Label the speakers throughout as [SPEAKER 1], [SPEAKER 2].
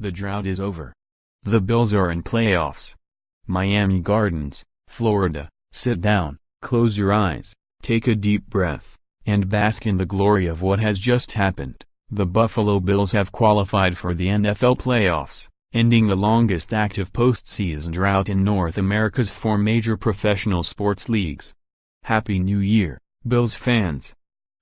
[SPEAKER 1] The drought is over. The Bills are in playoffs. Miami Gardens, Florida. Sit down, close your eyes, take a deep breath, and bask in the glory of what has just happened. The Buffalo Bills have qualified for the NFL playoffs, ending the longest active postseason drought in North America's four major professional sports leagues. Happy New Year, Bills fans!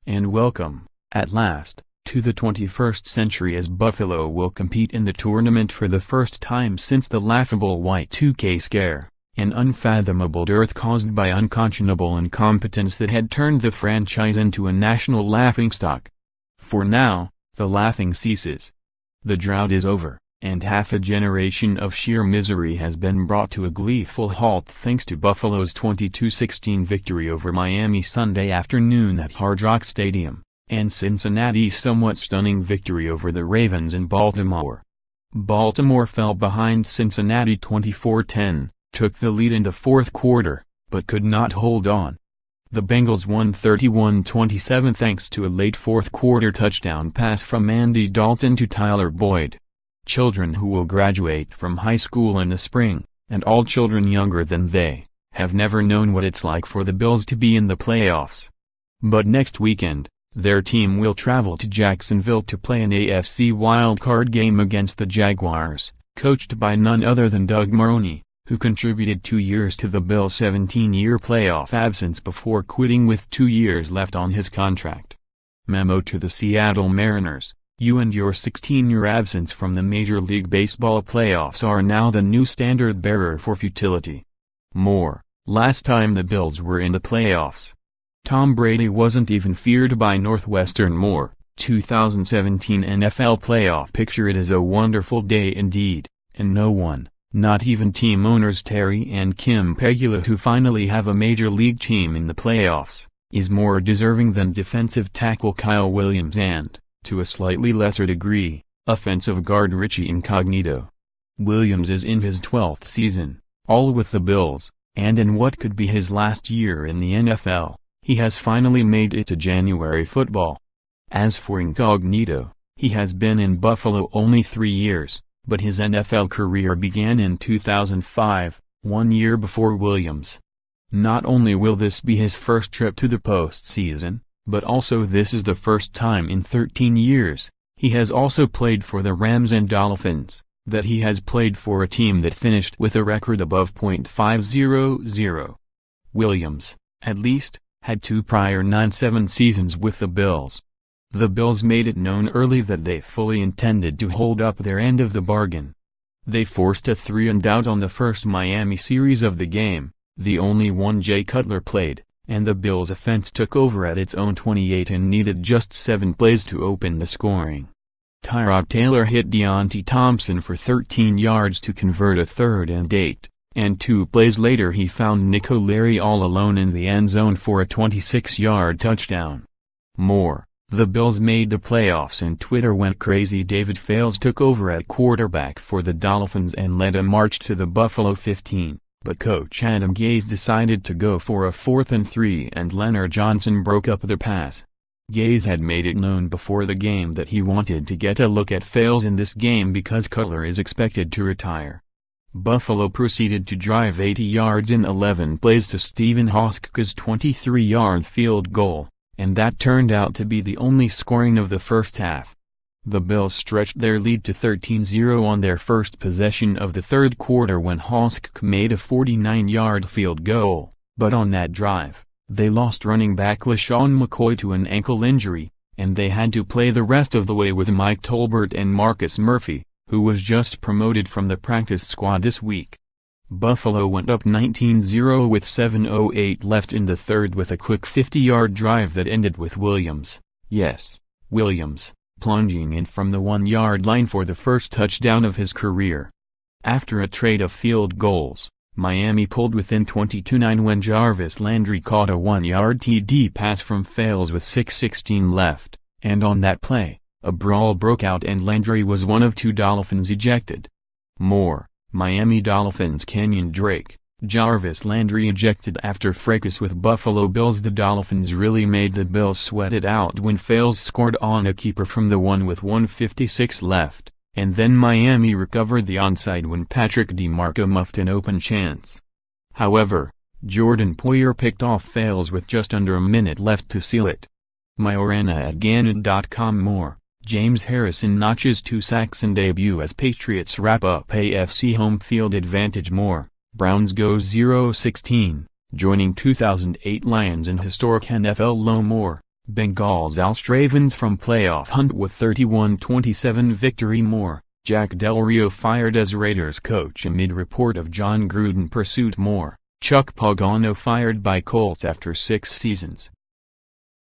[SPEAKER 1] And welcome, at last, to the 21st century as Buffalo will compete in the tournament for the first time since the laughable Y2K scare, an unfathomable dearth caused by unconscionable incompetence that had turned the franchise into a national laughingstock. For now, the laughing ceases. The drought is over, and half a generation of sheer misery has been brought to a gleeful halt thanks to Buffalo's 22-16 victory over Miami Sunday afternoon at Hard Rock Stadium, and Cincinnati's somewhat stunning victory over the Ravens in Baltimore. Baltimore fell behind Cincinnati 24-10, took the lead in the fourth quarter, but could not hold on. The Bengals won 31-27 thanks to a late fourth-quarter touchdown pass from Andy Dalton to Tyler Boyd. Children who will graduate from high school in the spring, and all children younger than they, have never known what it's like for the Bills to be in the playoffs. But next weekend, their team will travel to Jacksonville to play an AFC wildcard game against the Jaguars, coached by none other than Doug Marrone, who contributed 2 years to the Bills' 17-year playoff absence before quitting with 2 years left on his contract. Memo to the Seattle Mariners: you and your 16-year absence from the Major League Baseball playoffs are now the new standard-bearer for futility. More: last time the Bills were in the playoffs, Tom Brady wasn't even feared by Northwestern. More, 2017 NFL playoff. Picture it as a wonderful day indeed, and no one, not even team owners Terry and Kim Pegula, who finally have a major league team in the playoffs, is more deserving than defensive tackle Kyle Williams and, to a slightly lesser degree, offensive guard Richie Incognito. Williams is in his 12th season, all with the Bills, and in what could be his last year in the NFL, he has finally made it to January football. As for Incognito, he has been in Buffalo only 3 years, but his NFL career began in 2005, 1 year before Williams. Not only will this be his first trip to the postseason, but also this is the first time in 13 years, he has also played for the Rams and Dolphins, that he has played for a team that finished with a record above .500. Williams, at least, had 2 prior 9-7 seasons with the Bills. The Bills made it known early that they fully intended to hold up their end of the bargain. They forced a 3-and-out on the first Miami series of the game, the only one Jay Cutler played, and the Bills' offense took over at its own 28 and needed just 7 plays to open the scoring. Tyrod Taylor hit Deontay Thompson for 13 yards to convert a 3rd-and-8, and 2 plays later he found Nick O'Leary all alone in the end zone for a 26-yard touchdown. More: the Bills made the playoffs and Twitter went crazy. David Fales took over at quarterback for the Dolphins and led a march to the Buffalo 15, but coach Adam Gase decided to go for a 4th-and-3 and Leonard Johnson broke up the pass. Gase had made it known before the game that he wanted to get a look at Fales in this game because Cutler is expected to retire. Buffalo proceeded to drive 80 yards in 11 plays to Stephen Hauschka's 23-yard field goal, and that turned out to be the only scoring of the first half. The Bills stretched their lead to 13-0 on their first possession of the third quarter when Hauschka made a 49-yard field goal, but on that drive, they lost running back LaShawn McCoy to an ankle injury, and they had to play the rest of the way with Mike Tolbert and Marcus Murphy, who was just promoted from the practice squad this week. Buffalo went up 19-0 with 7:08 left in the third with a quick 50-yard drive that ended with Williams, yes, Williams, plunging in from the 1-yard line for the first touchdown of his career. After a trade of field goals, Miami pulled within 22-9 when Jarvis Landry caught a 1-yard TD pass from Fales with 6:16 left, and on that play, a brawl broke out and Landry was one of 2 Dolphins ejected. More: Miami Dolphins Kenyon Drake, Jarvis Landry ejected after fracas with Buffalo Bills. The Dolphins really made the Bills sweat it out when Fales scored on a keeper from the 1 with 1:56 left, And then Miami recovered the onside when Patrick DeMarco muffed an open chance. However, Jordan Poyer picked off fails with just under a minute left to seal it. Majorana at Gannett.com. More, James Harrison notches 2 sacks in debut as Patriots wrap up AFC home field advantage. More, Browns go 0-16, joining 2008 Lions in historic NFL low. More, Bengals oust Ravens from playoff hunt with 31-27 victory. More, Jack Del Rio fired as Raiders coach amid report of John Gruden pursuit. More, Chuck Pagano fired by Colts after 6 seasons.